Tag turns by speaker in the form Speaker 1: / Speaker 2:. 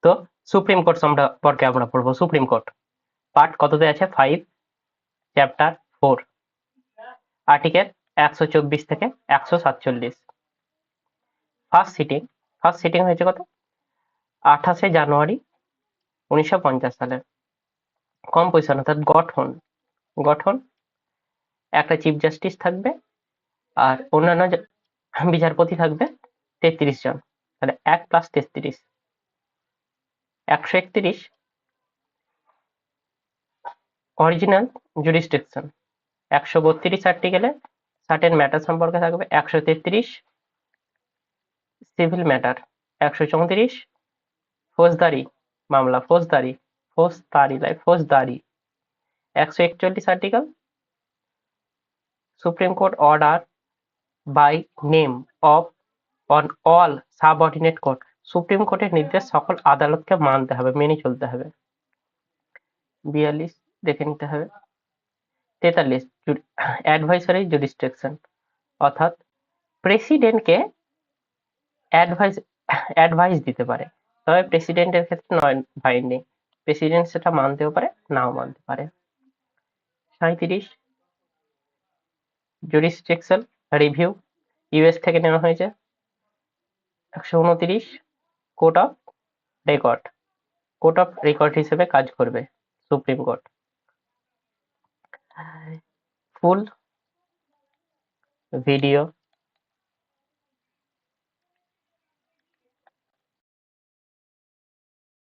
Speaker 1: তো supreme court সম্পর্কে আমরা পড়বো। সুপ্রিম কোর্ট পার্ট কততে আছে? 5, চ্যাপ্টার 4, আর্টিকেল 124 থেকে 147। ফার্স্ট সিটিং হয়েছে কত? 28 জানুয়ারি 1950 সালে। কম্পোজিশন অর্থাৎ গঠন একটা চিফ জাস্টিস থাকবে আর অন্যান্য বিচারপতি থাকবে 33 জন। তাহলে 1 + 33 131। অরিজিনাল জুরিসডিকশন 132 আর্টিকেলে সার্টেন ম্যাটার সম্পর্কে থাকবে। 133 সিভিল ম্যাটার। 134 ফৌজদারি মামলা, ফৌজদারি 141 article Supreme Court order by name of on all subordinate court. Supreme কোর্টের নির্দেশ সকল আদালতকে মানতে হবে, মেনে চলতে হবে। 42 দেখে নিতে হবে। 43 অ্যাডভাইসারি জুরিসডিকশন অর্থাৎ প্রেসিডেন্টকে অ্যাডভাইস দিতে পারে, তবে প্রেসিডেন্টের ক্ষেত্রে নয় বাইন্ডিং। প্রেসিডেন্ট সেটা মানতেও পারে, নাও মানতে পারে। 37 জুরিসডিকশন রিভিউ ইউএস থেকে নেওয়া হয়েছে। 129 কোর্ট অফ রেকর্ড হিসেবে কাজ করবে সুপ্রিম কোর্ট। Full video